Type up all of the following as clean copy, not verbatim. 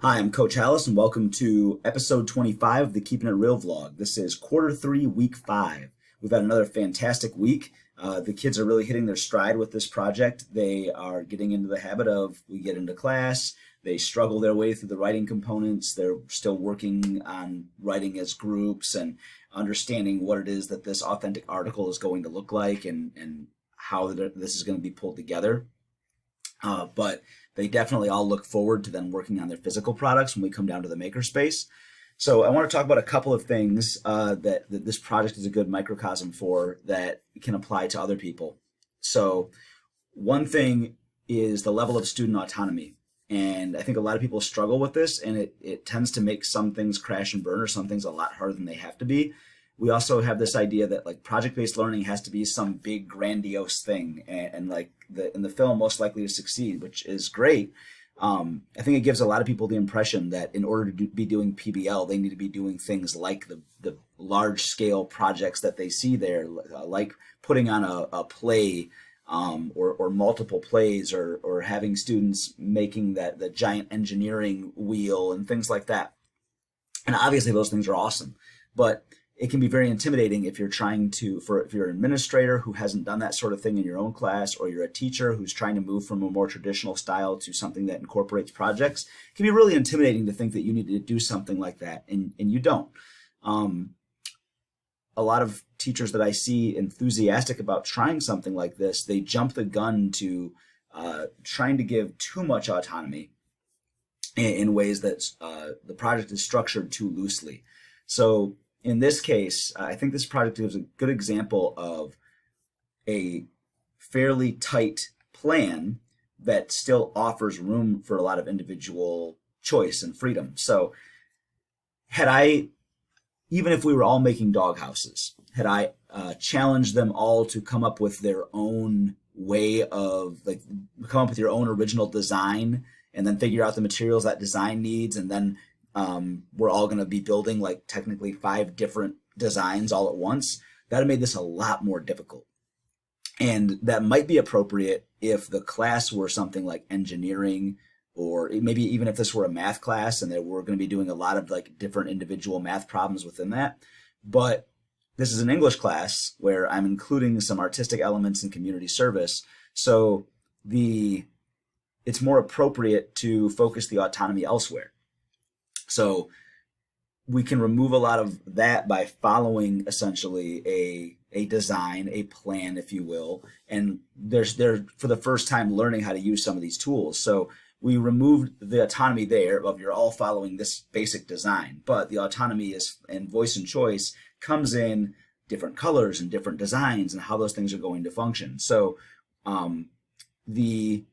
Hi, I'm Coach Hallis, and welcome to episode 25 of the Keeping It Real vlog. This is quarter three, week 5. We've had another fantastic week. The kids are really hitting their stride with this project. They are getting into the habit of, we get into class, they struggle their way through the writing components. They're still working on writing as groups and understanding what it is that this authentic article is going to look like and how this is going to be pulled together. But they definitely all look forward to then working on their physical products when we come down to the makerspace. So I want to talk about a couple of things that this project is a good microcosm for that can apply to other people. So one thing is the level of student autonomy. And I think a lot of people struggle with this, and it tends to make some things crash and burn, or some things a lot harder than they have to be. We also have this idea that like project-based learning has to be some big grandiose thing, and like in the film most likely to succeed, which is great. I think it gives a lot of people the impression that in order to be doing PBL, they need to be doing things like the large-scale projects that they see there, like putting on a play, or multiple plays, or having students making the giant engineering wheel and things like that. And obviously those things are awesome, but it can be very intimidating if you're trying to, if you're an administrator who hasn't done that sort of thing in your own class, or you're a teacher who's trying to move from a more traditional style to something that incorporates projects. It can be really intimidating to think that you need to do something like that, and you don't. A lot of teachers that I see enthusiastic about trying something like this, they jump the gun to trying to give too much autonomy in ways that the project is structured too loosely. So in this case, I think this project is a good example of a fairly tight plan that still offers room for a lot of individual choice and freedom. So even if we were all making doghouses, had I challenged them all to come up with their own way of, like, come up with your own original design and then figure out the materials that design needs, and then we're all going to be building like technically 5 different designs all at once, that would have made this a lot more difficult. And that might be appropriate if the class were something like engineering, or maybe even if this were a math class and that we're going to be doing a lot of like different individual math problems within that. But this is an English class where I'm including some artistic elements and community service. So it's more appropriate to focus the autonomy elsewhere. So we can remove a lot of that by following essentially a design, a plan, if you will, and they're for the first time learning how to use some of these tools. So we removed the autonomy there of you're all following this basic design, but the autonomy is, and voice and choice comes in different colors and different designs and how those things are going to function. So the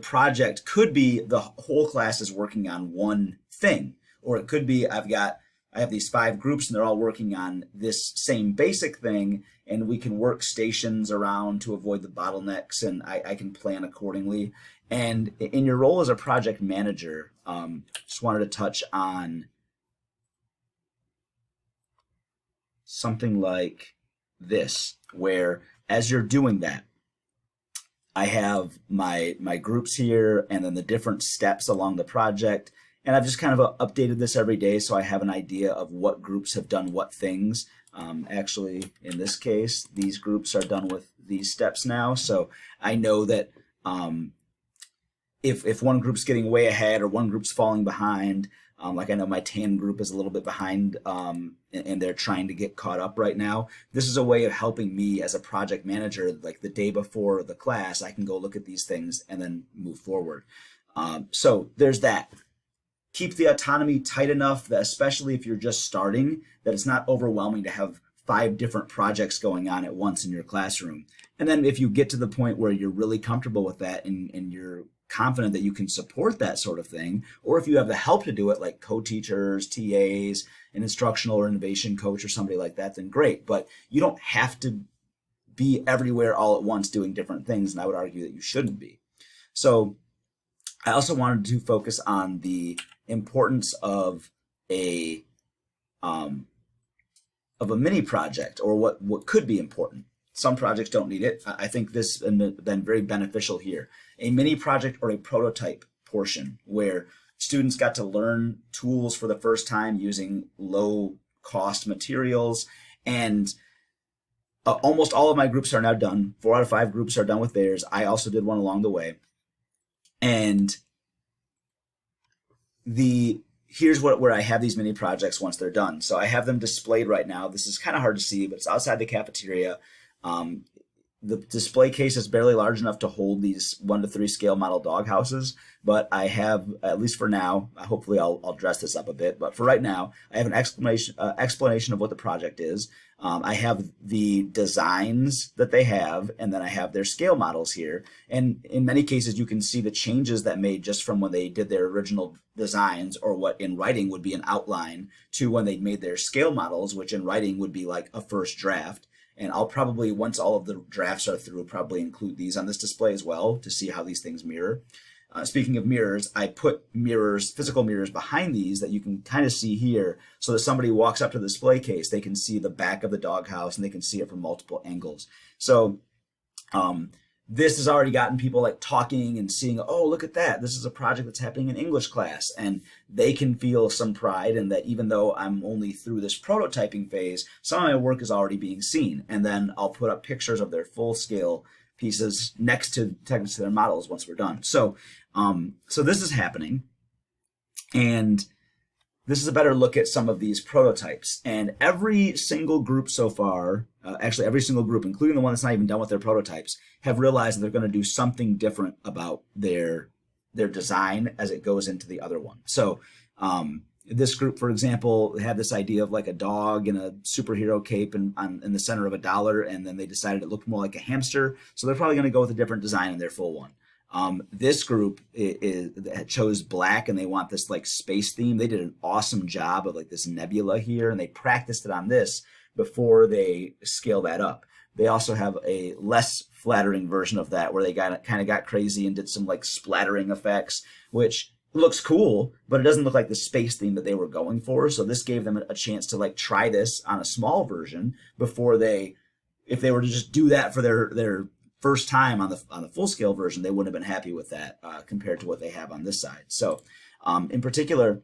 project could be the whole class is working on one thing, or it could be I have these 5 groups and they're all working on this same basic thing, and we can work stations around to avoid the bottlenecks, and I can plan accordingly. And in your role as a project manager, just wanted to touch on something like this, where as you're doing that, I have my groups here and then the different steps along the project. And I've just kind of updated this every day so I have an idea of what groups have done what things. Actually, in this case, these groups are done with these steps now. So I know that if one group's getting way ahead or one group's falling behind, like I know my TAN group is a little bit behind, and they're trying to get caught up right now. This is a way of helping me as a project manager, like the day before the class, I can go look at these things and then move forward. So there's that. Keep the autonomy tight enough that, especially if you're just starting, that it's not overwhelming to have 5 different projects going on at once in your classroom. And then if you get to the point where you're really comfortable with that and you're confident that you can support that sort of thing, or if you have the help to do it, like co-teachers, TAs, an instructional or innovation coach or somebody like that, then great. But you don't have to be everywhere all at once doing different things, and I would argue that you shouldn't be. So I also wanted to focus on the importance of a mini project, or what could be important. Some projects don't need it. I think this has been very beneficial here. A mini project or a prototype portion where students got to learn tools for the first time using low cost materials. And almost all of my groups are now done. 4 out of 5 groups are done with theirs. I also did one along the way. And here's where I have these mini projects once they're done. So I have them displayed right now. This is kind of hard to see, but it's outside the cafeteria. The display case is barely large enough to hold these 1 to 3 scale model dog houses, but I have, at least for now, hopefully I'll dress this up a bit, but for right now, I have an explanation of what the project is. I have the designs that they have, and then I have their scale models here. And in many cases, you can see the changes that made just from when they did their original designs, or what in writing would be an outline, to when they made their scale models, which in writing would be like a first draft. And I'll probably, once all of the drafts are through, probably include these on this display as well to see how these things mirror. Speaking of mirrors, I put mirrors, physical mirrors behind these that you can kind of see here, so that somebody walks up to the display case, they can see the back of the doghouse and they can see it from multiple angles. So this has already gotten people like talking and seeing, oh, look at that. This is a project that's happening in English class. And they can feel some pride in that, even though I'm only through this prototyping phase, some of my work is already being seen. And then I'll put up pictures of their full scale pieces next to their models once we're done. So this is happening. And this is a better look at some of these prototypes. And every single group so far, actually every single group, including the one that's not even done with their prototypes, have realized that they're going to do something different about their design as it goes into the other one. So this group, for example, had this idea of like a dog in a superhero cape and in the center of $1, and then they decided it looked more like a hamster. So they're probably going to go with a different design in their full one. This group chose black, and they want this like space theme. They did an awesome job of like this nebula here, and they practiced it on this before they scale that up. They also have a less flattering version of that where they kind of got crazy and did some like splattering effects, which looks cool, but it doesn't look like the space theme that they were going for. So this gave them a chance to like try this on a small version before if they were to just do that for their first time on the full scale version, they wouldn't have been happy with that compared to what they have on this side. So in particular,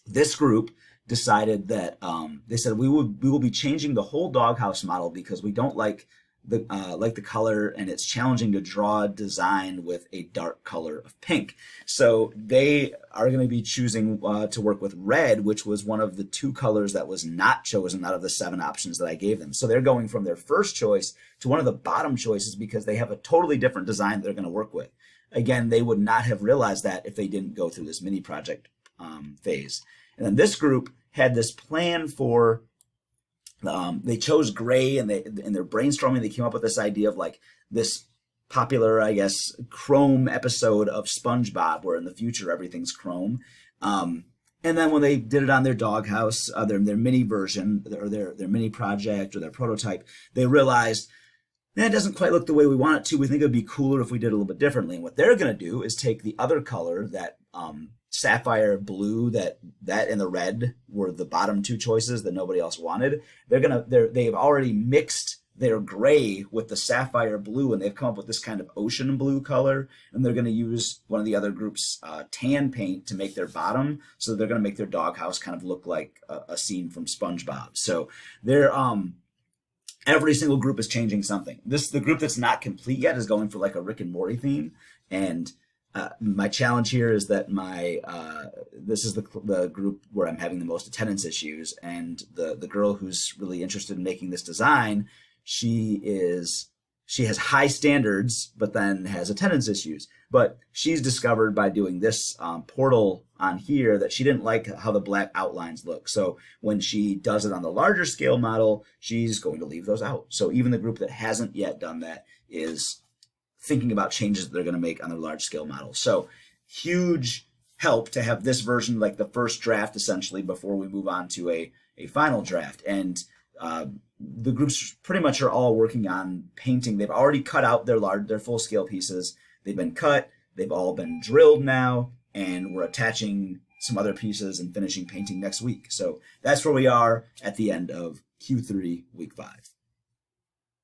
this group decided that they said we will be changing the whole doghouse model because we don't like the color, and it's challenging to draw a design with a dark color of pink. So they are going to be choosing to work with red, which was one of the 2 colors that was not chosen out of the 7 options that I gave them. So they're going from their first choice to one of the bottom choices because they have a totally different design that they're going to work with. Again, they would not have realized that if they didn't go through this mini project phase. And then this group had this plan for they chose gray, and in their brainstorming, they came up with this idea of like this popular, I guess, chrome episode of SpongeBob, where in the future everything's chrome. And then when they did it on their doghouse, their mini version, or their mini project or their prototype, they realized that doesn't quite look the way we want it to. We think it would be cooler if we did it a little bit differently. And what they're going to do is take the other color, that sapphire blue, that and the red were the bottom 2 choices that nobody else wanted. They've already mixed their gray with the sapphire blue, and they've come up with this kind of ocean blue color. And they're going to use one of the other group's tan paint to make their bottom. So they're going to make their doghouse kind of look like a scene from SpongeBob. So they're every single group is changing something. The group that's not complete yet is going for like a Rick and Morty theme, and my challenge here is that this is the group where I'm having the most attendance issues, and the girl who's really interested in making this design, she has high standards, but then has attendance issues. But she's discovered by doing this portal on here that she didn't like how the black outlines look. So when she does it on the larger scale model, she's going to leave those out. So even the group that hasn't yet done that is thinking about changes that they're going to make on their large scale model. So huge help to have this version, like the first draft essentially, before we move on to a final draft. And the groups pretty much are all working on painting. They've already cut out their full scale pieces. They've been cut. They've all been drilled now, and we're attaching some other pieces and finishing painting next week. So that's where we are at the end of Q3 week 5.